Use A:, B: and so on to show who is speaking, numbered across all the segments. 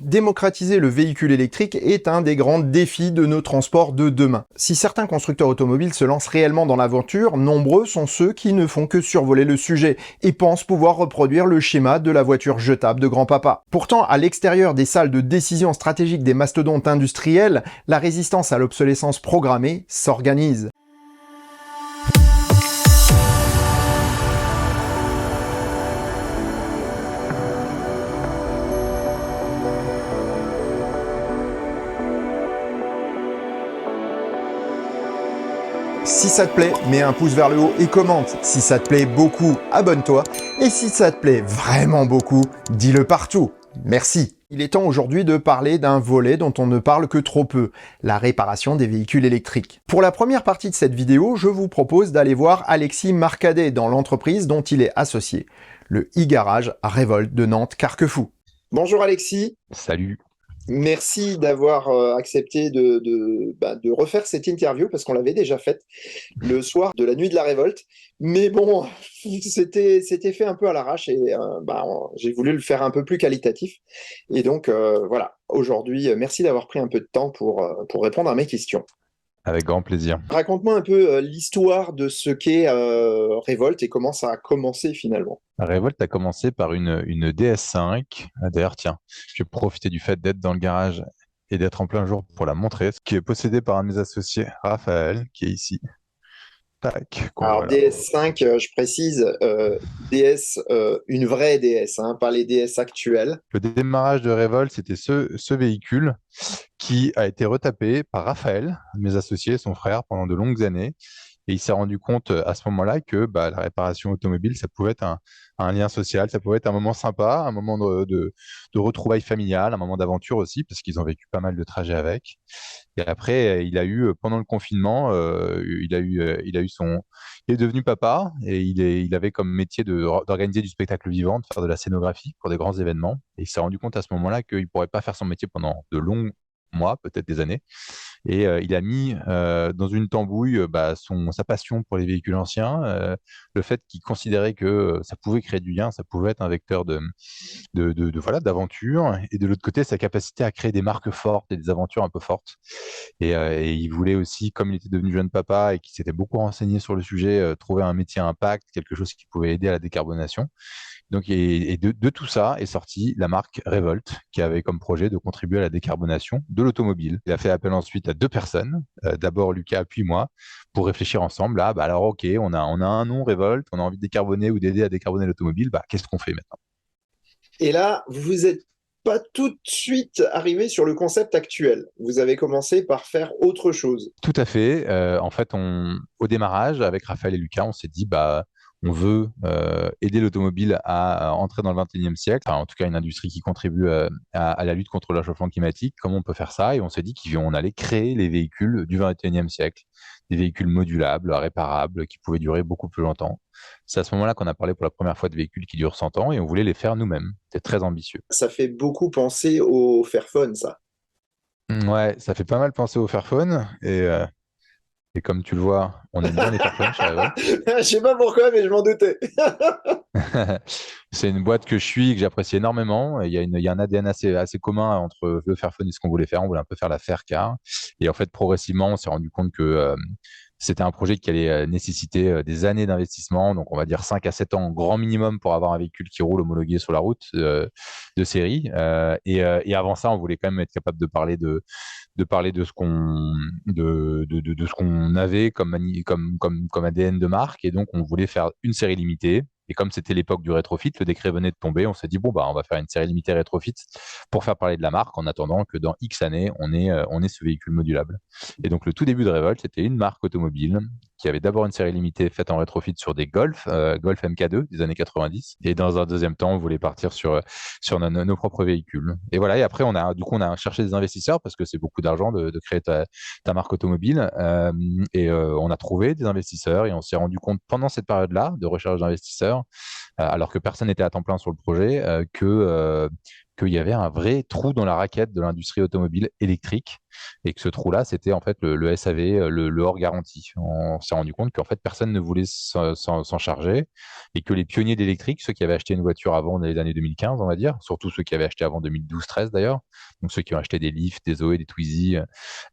A: Démocratiser le véhicule électrique est un des grands défis de nos transports de demain. Si certains constructeurs automobiles se lancent réellement dans l'aventure, nombreux sont ceux qui ne font que survoler le sujet et pensent pouvoir reproduire le schéma de la voiture jetable de grand-papa. Pourtant, à l'extérieur des salles de décision stratégique des mastodontes industriels, la résistance à l'obsolescence programmée s'organise. Si ça te plaît, mets un pouce vers le haut et commente. Si ça te plaît beaucoup, abonne-toi. Et si ça te plaît vraiment beaucoup, dis-le partout. Merci. Il est temps aujourd'hui de parler d'un volet dont on ne parle que trop peu, la réparation des véhicules électriques. Pour la première partie de cette vidéo, je vous propose d'aller voir Alexis Marcadet dans l'entreprise dont il est associé, le e-garage Revolt de Nantes-Carquefou. Bonjour Alexis.
B: Salut.
A: Merci d'avoir accepté de refaire cette interview parce qu'on l'avait déjà faite le soir de la nuit de la révolte. Mais bon, c'était fait un peu à l'arrache et j'ai voulu le faire un peu plus qualitatif. Et donc voilà, aujourd'hui, merci d'avoir pris un peu de temps pour répondre à mes questions.
B: Avec grand plaisir.
A: Raconte-moi un peu l'histoire de ce qu'est Revolt et comment ça a commencé finalement.
B: Revolt a commencé par une DS5. D'ailleurs, tiens, je vais profiter du fait d'être dans le garage et d'être en plein jour pour la montrer, qui est possédée par un de mes associés, Raphaël, qui est ici. Tac,
A: Alors
B: voilà.
A: DS5, je précise, DS, une vraie DS, hein, pas les DS actuelles.
B: Le démarrage de Revolt, c'était ce véhicule qui a été retapé par Raphaël, un de mes associés, son frère, pendant de longues années. Et il s'est rendu compte à ce moment-là que la réparation automobile, ça pouvait être un lien social, ça pouvait être un moment sympa, un moment de retrouvailles familiales, un moment d'aventure aussi, parce qu'ils ont vécu pas mal de trajets avec. Et après, il a eu, pendant le confinement, il est devenu papa et il avait comme métier d'organiser du spectacle vivant, de faire de la scénographie pour des grands événements. Et il s'est rendu compte à ce moment-là qu'il ne pourrait pas faire son métier pendant de longs mois, peut-être des années. Et il a mis dans une tambouille sa passion pour les véhicules anciens, le fait qu'il considérait que ça pouvait créer du lien, ça pouvait être un vecteur voilà, d'aventure, et de l'autre côté, sa capacité à créer des marques fortes et des aventures un peu fortes. Et il voulait aussi, comme il était devenu jeune papa et qu'il s'était beaucoup renseigné sur le sujet, trouver un métier à impact, quelque chose qui pouvait aider à la décarbonation. Donc, de tout ça est sortie la marque Revolt, qui avait comme projet de contribuer à la décarbonation de l'automobile. Il a fait appel ensuite à deux personnes, d'abord Lucas puis moi, pour réfléchir ensemble. Alors ok, on a un nom Revolt, on a envie de décarboner ou d'aider à décarboner l'automobile. Qu'est-ce qu'on fait maintenant?
A: Et là, vous n'êtes pas tout de suite arrivé sur le concept actuel. Vous avez commencé par faire autre chose.
B: Tout à fait. En fait, au démarrage, avec Raphaël et Lucas, on s'est dit, on veut aider l'automobile à entrer dans le 21e siècle, enfin, en tout cas une industrie qui contribue à la lutte contre le réchauffement climatique. Comment on peut faire ça? Et on s'est dit qu'on allait créer les véhicules du 21e siècle, des véhicules modulables, réparables, qui pouvaient durer beaucoup plus longtemps. C'est à ce moment-là qu'on a parlé pour la première fois de véhicules qui durent 100 ans et on voulait les faire nous-mêmes. C'était très ambitieux.
A: Ça fait beaucoup penser au Fairphone, ça.
B: Ouais, ça fait pas mal penser au Fairphone et comme tu le vois, on aime bien les Fairphone chez Revolt.
A: Je sais pas pourquoi, mais je m'en doutais.
B: C'est une boîte que je suis et que j'apprécie énormément. Et il y a un ADN assez commun entre le Fairphone et ce qu'on voulait faire. On voulait un peu faire la Faircar. Et en fait, progressivement, on s'est rendu compte que c'était un projet qui allait nécessiter des années d'investissement. Donc, on va dire 5 à 7 ans grand minimum pour avoir un véhicule qui roule homologué sur la route de série. Et avant ça, on voulait quand même être capable de ce qu'on avait comme ADN de marque. Et donc, on voulait faire une série limitée. Et comme c'était l'époque du rétrofit, le décret venait de tomber, on s'est dit, on va faire une série limitée rétrofit pour faire parler de la marque en attendant que dans X années, on ait ce véhicule modulable. Et donc, le tout début de Revolt, c'était une marque automobile qui avait d'abord une série limitée faite en rétrofit sur des Golf MK2 des années 90. Et dans un deuxième temps, on voulait partir sur nos propres véhicules. Et voilà, et après, on a cherché des investisseurs parce que c'est beaucoup d'argent de créer ta marque automobile. On a trouvé des investisseurs et on s'est rendu compte pendant cette période-là de recherche d'investisseurs, alors que personne n'était à temps plein sur le projet, qu'il y avait un vrai trou dans la raquette de l'industrie automobile électrique et que ce trou-là, c'était en fait le SAV, le hors garantie. On s'est rendu compte qu'en fait, personne ne voulait s'en charger et que les pionniers d'électrique, ceux qui avaient acheté une voiture avant les années 2015, on va dire, surtout ceux qui avaient acheté avant 2012-13 d'ailleurs, donc ceux qui ont acheté des Leaf, des Zoé, des Twizy,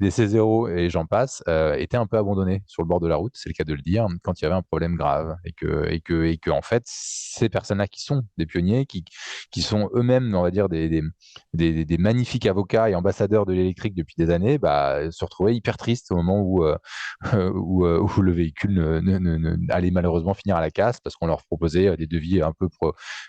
B: des C0 et j'en passe, étaient un peu abandonnés sur le bord de la route, c'est le cas de le dire, quand il y avait un problème grave et que en fait, ces personnes-là qui sont des pionniers, qui sont eux-mêmes, on va dire, des magnifiques avocats et ambassadeurs de l'électrique depuis des années, bah, se retrouvaient hyper tristes au moment où, où le véhicule allait malheureusement finir à la casse parce qu'on leur proposait des devis un peu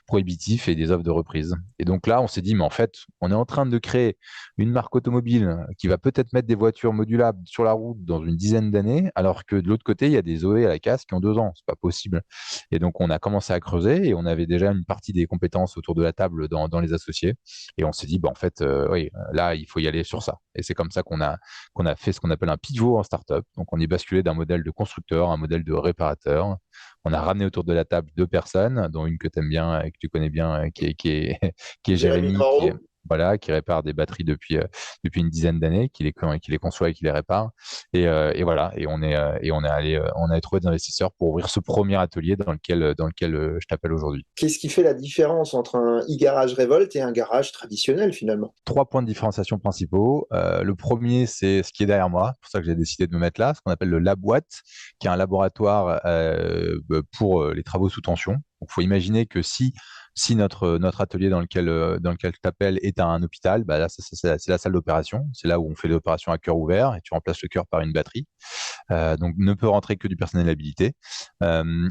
B: prohibitifs et des offres de reprise. Et donc là, on s'est dit, mais en fait, on est en train de créer une marque automobile qui va peut-être mettre des voitures modulables sur la route dans une dizaine d'années, alors que de l'autre côté, il y a des Zoé à la casse qui ont 2 ans. C'est pas possible. Et donc, on a commencé à creuser et on avait déjà une partie des compétences autour de la table dans les associés. Et on s'est dit, bah, en fait, oui, là, il faut y aller sur ça. Et c'est comme ça qu'on a fait ce qu'on appelle un pivot en startup. Donc, on est basculé d'un modèle de constructeur à un modèle de réparateur. On a ramené autour de la table 2 personnes, dont une que tu aimes bien et que tu connais bien, qui est
C: Jérémy
B: Jérémy,
C: Moreau.
B: voilà, qui répare des batteries depuis une dizaine d'années, qui les conçoit et qui les répare. Et voilà, et on est allé, on a trouvé des investisseurs pour ouvrir ce premier atelier dans lequel je t'appelle aujourd'hui.
C: Qu'est-ce qui fait la différence entre un e-garage Revolt et un garage traditionnel finalement?
B: 3 points de différenciation principaux. Le premier, c'est ce qui est derrière moi. C'est pour ça que j'ai décidé de me mettre là, ce qu'on appelle le LabWatt, qui est un laboratoire pour les travaux sous tension. Donc, il faut imaginer que si notre atelier dans lequel tu t'appelles est à un hôpital, bah là, c'est la salle d'opération. C'est là où on fait l'opération à cœur ouvert et tu remplaces le cœur par une batterie. Donc, ne peut rentrer que du personnel habilité.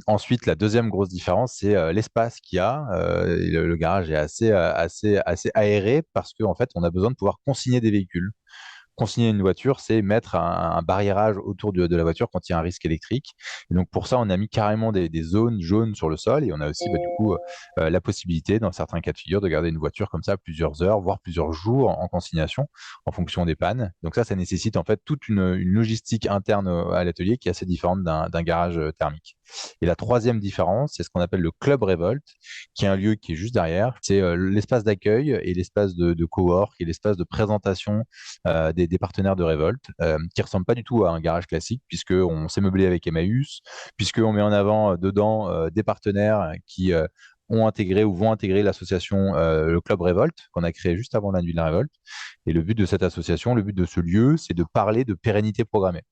B: Ensuite, la deuxième grosse différence, c'est l'espace qu'il y a. Le garage est assez aéré parce qu'en fait, on a besoin de pouvoir consigner des véhicules. Consigner une voiture, c'est mettre un barriérage autour de la voiture quand il y a un risque électrique. Et donc pour ça, on a mis carrément des zones jaunes sur le sol et on a aussi du coup la possibilité, dans certains cas de figure, de garder une voiture comme ça plusieurs heures, voire plusieurs jours en consignation en fonction des pannes. Donc ça nécessite en fait toute une logistique interne à l'atelier qui est assez différente d'un garage thermique. Et la troisième différence, c'est ce qu'on appelle le Club Revolt, qui est un lieu qui est juste derrière. C'est l'espace d'accueil et l'espace de cowork et l'espace de présentation des partenaires de Revolt, qui ressemble pas du tout à un garage classique, puisqu'on s'est meublé avec Emmaüs, puisqu'on met en avant dedans des partenaires qui ont intégré ou vont intégrer l'association le Club Revolt, qu'on a créé juste avant la nuit de la révolte. Et le but de cette association, le but de ce lieu, c'est de parler de pérennité programmée.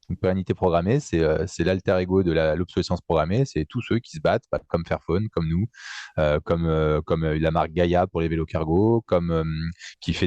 B: Donc, pérennité programmée, c'est l'alter ego de l'obsolescence programmée. C'est tous ceux qui se battent, comme Fairphone, comme nous, comme la marque Gaia pour les vélos cargo, comme qui font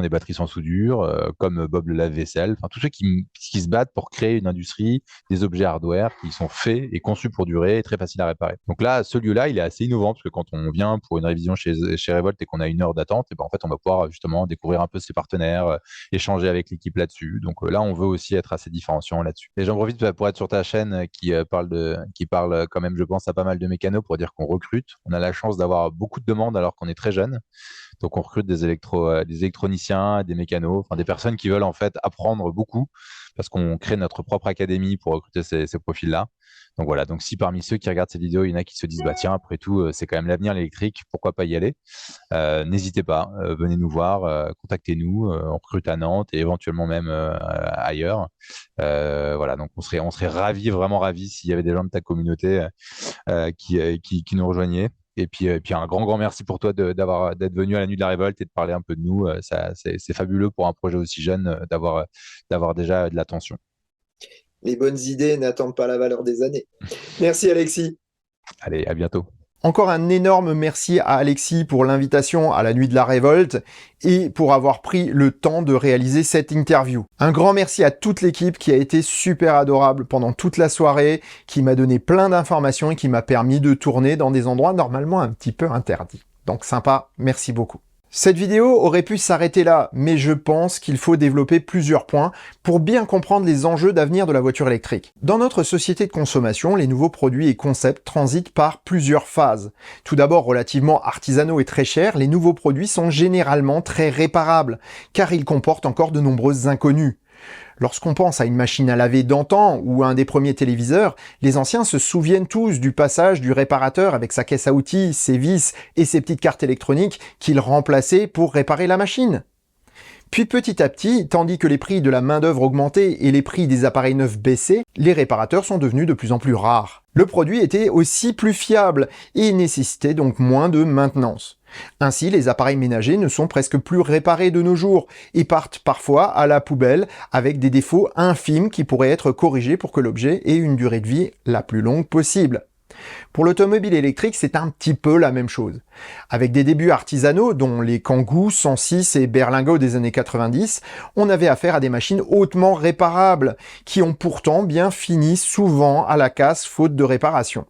B: des batteries sans soudure, comme Bob le lave-vaisselle. Enfin, tous ceux qui se battent pour créer une industrie, des objets hardware qui sont faits et conçus pour durer et très faciles à réparer. Donc là, ce lieu-là, il est assez innovant parce que quand on vient pour une révision chez Revolt et qu'on a 1 heure d'attente, et ben en fait, on va pouvoir justement découvrir un peu ses partenaires, échanger avec l'équipe là-dessus. Donc là, on veut aussi être assez différenciant là-dessus. Et j'en profite pour être sur ta chaîne qui parle quand même, je pense, à pas mal de mécanos pour dire qu'on recrute. On a la chance d'avoir beaucoup de demandes alors qu'on est très jeune. Donc on recrute des électroniciens, des mécanos, enfin des personnes qui veulent en fait apprendre beaucoup parce qu'on crée notre propre académie pour recruter ces profils-là. Donc voilà, donc si parmi ceux qui regardent ces vidéos, il y en a qui se disent bah tiens, après tout, c'est quand même l'avenir l'électrique, pourquoi pas y aller, n'hésitez pas, venez nous voir, contactez-nous, on recrute à Nantes et éventuellement même ailleurs. Voilà, donc on serait ravis, vraiment ravis s'il y avait des gens de ta communauté qui nous rejoignaient. Et puis un grand merci pour toi d'être venu à la nuit de la révolte et de parler un peu de nous. C'est fabuleux pour un projet aussi jeune d'avoir déjà de l'attention.
C: Les bonnes idées n'attendent pas la valeur des années. Merci Alexis.
B: Allez, à bientôt.
A: Encore un énorme merci à Alexis pour l'invitation à la nuit de la révolte et pour avoir pris le temps de réaliser cette interview. Un grand merci à toute l'équipe qui a été super adorable pendant toute la soirée, qui m'a donné plein d'informations et qui m'a permis de tourner dans des endroits normalement un petit peu interdits. Donc sympa, merci beaucoup. Cette vidéo aurait pu s'arrêter là, mais je pense qu'il faut développer plusieurs points pour bien comprendre les enjeux d'avenir de la voiture électrique. Dans notre société de consommation, les nouveaux produits et concepts transitent par plusieurs phases. Tout d'abord, relativement artisanaux et très chers, les nouveaux produits sont généralement très réparables, car ils comportent encore de nombreuses inconnues. Lorsqu'on pense à une machine à laver d'antan ou à un des premiers téléviseurs, les anciens se souviennent tous du passage du réparateur avec sa caisse à outils, ses vis et ses petites cartes électroniques qu'il remplaçait pour réparer la machine. Puis petit à petit, tandis que les prix de la main-d'œuvre augmentaient et les prix des appareils neufs baissaient, les réparateurs sont devenus de plus en plus rares. Le produit était aussi plus fiable et nécessitait donc moins de maintenance. Ainsi, les appareils ménagers ne sont presque plus réparés de nos jours et partent parfois à la poubelle avec des défauts infimes qui pourraient être corrigés pour que l'objet ait une durée de vie la plus longue possible. Pour l'automobile électrique, c'est un petit peu la même chose. Avec des débuts artisanaux, dont les Kangoo, 106 et Berlingo des années 90, on avait affaire à des machines hautement réparables, qui ont pourtant bien fini souvent à la casse faute de réparation.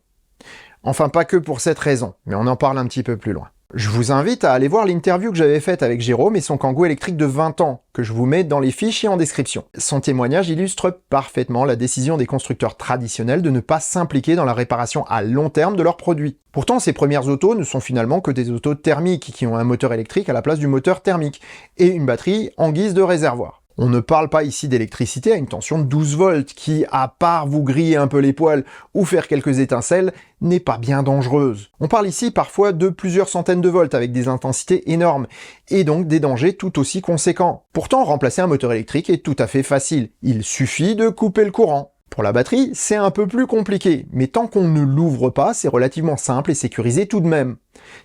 A: Enfin, pas que pour cette raison, mais on en parle un petit peu plus loin. Je vous invite à aller voir l'interview que j'avais faite avec Jérôme et son Kangoo électrique de 20 ans, que je vous mets dans les fiches et en description. Son témoignage illustre parfaitement la décision des constructeurs traditionnels de ne pas s'impliquer dans la réparation à long terme de leurs produits. Pourtant, ces premières autos ne sont finalement que des autos thermiques qui ont un moteur électrique à la place du moteur thermique et une batterie en guise de réservoir. On ne parle pas ici d'électricité à une tension de 12 volts qui, à part vous griller un peu les poils ou faire quelques étincelles, n'est pas bien dangereuse. On parle ici parfois de plusieurs centaines de volts avec des intensités énormes et donc des dangers tout aussi conséquents. Pourtant, remplacer un moteur électrique est tout à fait facile. Il suffit de couper le courant. Pour la batterie, c'est un peu plus compliqué, mais tant qu'on ne l'ouvre pas, c'est relativement simple et sécurisé tout de même.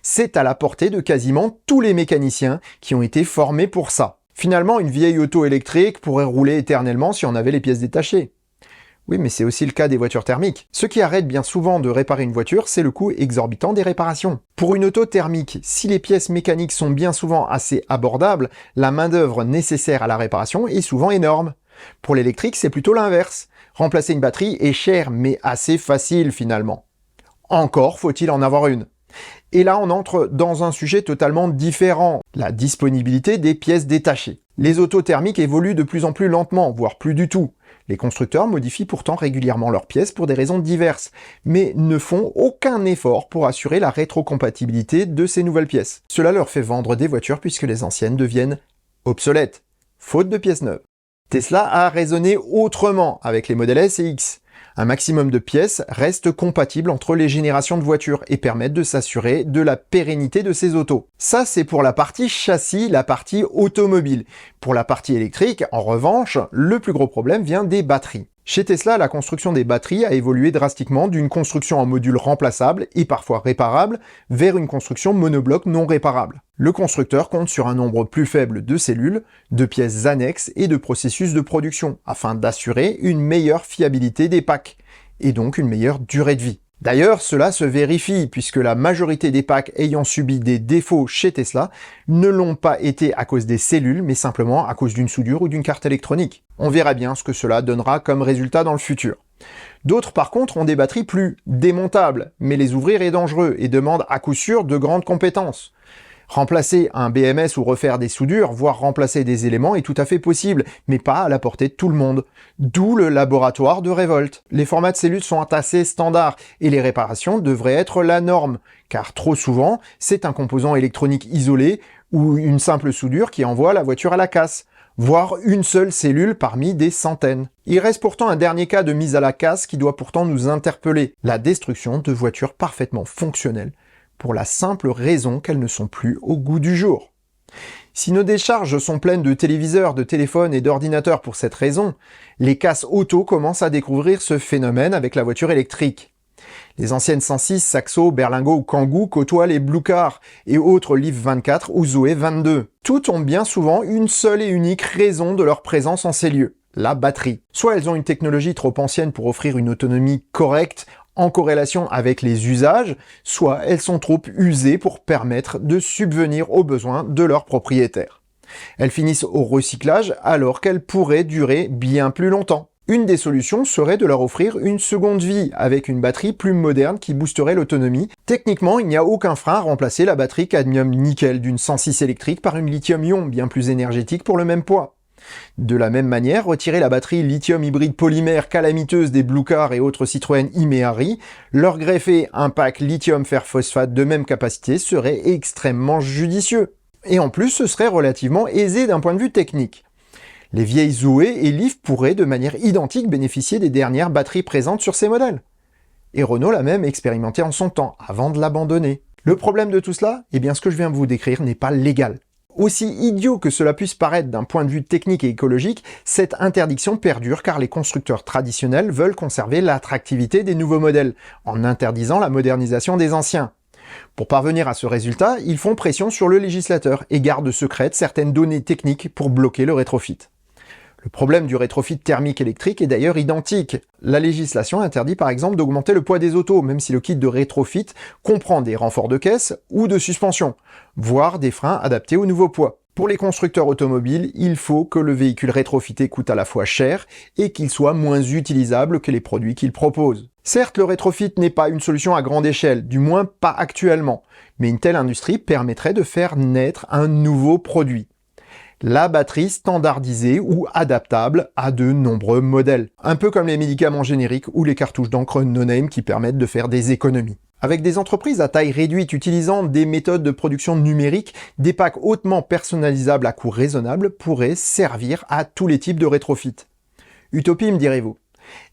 A: C'est à la portée de quasiment tous les mécaniciens qui ont été formés pour ça. Finalement, une vieille auto électrique pourrait rouler éternellement si on avait les pièces détachées. Oui, mais c'est aussi le cas des voitures thermiques. Ce qui arrête bien souvent de réparer une voiture, c'est le coût exorbitant des réparations. Pour une auto thermique, si les pièces mécaniques sont bien souvent assez abordables, la main-d'œuvre nécessaire à la réparation est souvent énorme. Pour l'électrique, c'est plutôt l'inverse. Remplacer une batterie est cher, mais assez facile finalement. Encore faut-il en avoir une. Et là, on entre dans un sujet totalement différent, la disponibilité des pièces détachées. Les autos thermiques évoluent de plus en plus lentement, voire plus du tout. Les constructeurs modifient pourtant régulièrement leurs pièces pour des raisons diverses, mais ne font aucun effort pour assurer la rétrocompatibilité de ces nouvelles pièces. Cela leur fait vendre des voitures puisque les anciennes deviennent obsolètes, faute de pièces neuves. Tesla a raisonné autrement avec les modèles S et X. Un maximum de pièces reste compatible entre les générations de voitures et permettent de s'assurer de la pérennité de ces autos. Ça, c'est pour la partie châssis, la partie automobile. Pour la partie électrique, en revanche, le plus gros problème vient des batteries. Chez Tesla, la construction des batteries a évolué drastiquement d'une construction en module remplaçable et parfois réparable vers une construction monobloc non réparable. Le constructeur compte sur un nombre plus faible de cellules, de pièces annexes et de processus de production afin d'assurer une meilleure fiabilité des packs et donc une meilleure durée de vie. D'ailleurs, cela se vérifie puisque la majorité des packs ayant subi des défauts chez Tesla ne l'ont pas été à cause des cellules, mais simplement à cause d'une soudure ou d'une carte électronique. On verra bien ce que cela donnera comme résultat dans le futur. D'autres par contre ont des batteries plus démontables, mais les ouvrir est dangereux et demande à coup sûr de grandes compétences. Remplacer un BMS ou refaire des soudures, voire remplacer des éléments est tout à fait possible, mais pas à la portée de tout le monde. D'où le laboratoire de révolte. Les formats de cellules sont assez standards et les réparations devraient être la norme, car trop souvent, c'est un composant électronique isolé ou une simple soudure qui envoie la voiture à la casse, voire une seule cellule parmi des centaines. Il reste pourtant un dernier cas de mise à la casse qui doit pourtant nous interpeller, la destruction de voitures parfaitement fonctionnelles, pour la simple raison qu'elles ne sont plus au goût du jour. Si nos décharges sont pleines de téléviseurs, de téléphones et d'ordinateurs pour cette raison, les casses auto commencent à découvrir ce phénomène avec la voiture électrique. Les anciennes 106, Saxo, Berlingo ou Kangoo côtoient les Blue Car et autres Leaf 24 ou Zoé 22. Toutes ont bien souvent une seule et unique raison de leur présence en ces lieux, la batterie. Soit elles ont une technologie trop ancienne pour offrir une autonomie correcte en corrélation avec les usages, soit elles sont trop usées pour permettre de subvenir aux besoins de leurs propriétaires. Elles finissent au recyclage alors qu'elles pourraient durer bien plus longtemps. Une des solutions serait de leur offrir une seconde vie avec une batterie plus moderne qui boosterait l'autonomie. Techniquement, il n'y a aucun frein à remplacer la batterie cadmium-nickel d'une 106 électrique par une lithium-ion bien plus énergétique pour le même poids. De la même manière, retirer la batterie lithium hybride polymère calamiteuse des Blue Car et autres Citroën Imeari, leur greffer un pack lithium fer phosphate de même capacité serait extrêmement judicieux. Et en plus, ce serait relativement aisé d'un point de vue technique. Les vieilles Zoé et Leaf pourraient de manière identique bénéficier des dernières batteries présentes sur ces modèles. Et Renault l'a même expérimenté en son temps, avant de l'abandonner. Le problème de tout cela, eh bien ce que je viens de vous décrire n'est pas légal. Aussi idiot que cela puisse paraître d'un point de vue technique et écologique, cette interdiction perdure car les constructeurs traditionnels veulent conserver l'attractivité des nouveaux modèles, en interdisant la modernisation des anciens. Pour parvenir à ce résultat, ils font pression sur le législateur et gardent secrètes certaines données techniques pour bloquer le rétrofit. Le problème du rétrofit thermique électrique est d'ailleurs identique. La législation interdit par exemple d'augmenter le poids des autos, même si le kit de rétrofit comprend des renforts de caisse ou de suspension, voire des freins adaptés au nouveau poids. Pour les constructeurs automobiles, il faut que le véhicule rétrofité coûte à la fois cher et qu'il soit moins utilisable que les produits qu'ils proposent. Certes, le rétrofit n'est pas une solution à grande échelle, du moins pas actuellement, mais une telle industrie permettrait de faire naître un nouveau produit. La batterie standardisée ou adaptable à de nombreux modèles. Un peu comme les médicaments génériques ou les cartouches d'encre no-name qui permettent de faire des économies. Avec des entreprises à taille réduite utilisant des méthodes de production numérique, des packs hautement personnalisables à coût raisonnable pourraient servir à tous les types de rétrofit. Utopie, me direz-vous?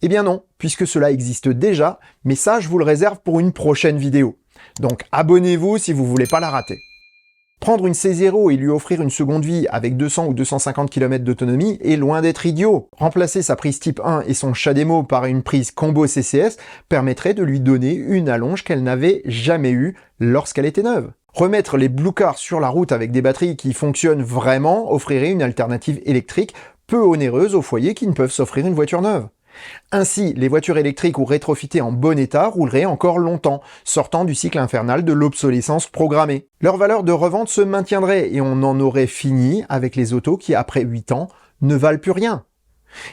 A: Eh bien non, puisque cela existe déjà, mais ça je vous le réserve pour une prochaine vidéo. Donc abonnez-vous si vous voulez pas la rater. Prendre une C0 et lui offrir une seconde vie avec 200 ou 250 km d'autonomie est loin d'être idiot. Remplacer sa prise type 1 et son CHAdeMO par une prise combo CCS permettrait de lui donner une allonge qu'elle n'avait jamais eue lorsqu'elle était neuve. Remettre les Blue Cars sur la route avec des batteries qui fonctionnent vraiment offrirait une alternative électrique peu onéreuse aux foyers qui ne peuvent s'offrir une voiture neuve. Ainsi, les voitures électriques ou rétrofitées en bon état rouleraient encore longtemps, sortant du cycle infernal de l'obsolescence programmée. Leur valeur de revente se maintiendrait et on en aurait fini avec les autos qui, après 8 ans, ne valent plus rien.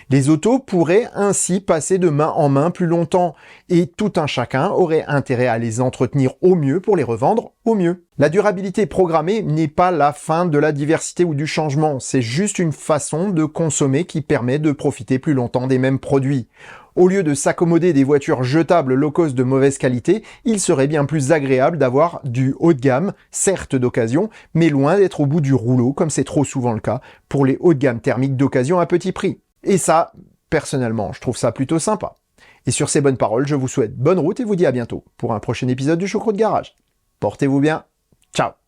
A: Les autos pourraient ainsi passer de main en main plus longtemps et tout un chacun aurait intérêt à les entretenir au mieux pour les revendre au mieux. La durabilité programmée n'est pas la fin de la diversité ou du changement, c'est juste une façon de consommer qui permet de profiter plus longtemps des mêmes produits. Au lieu de s'accommoder des voitures jetables low cost de mauvaise qualité, il serait bien plus agréable d'avoir du haut de gamme, certes d'occasion, mais loin d'être au bout du rouleau comme c'est trop souvent le cas pour les hauts de gamme thermiques d'occasion à petit prix. Et ça, personnellement, je trouve ça plutôt sympa. Et sur ces bonnes paroles, je vous souhaite bonne route et vous dis à bientôt pour un prochain épisode du Choucroute Garage. Portez-vous bien. Ciao.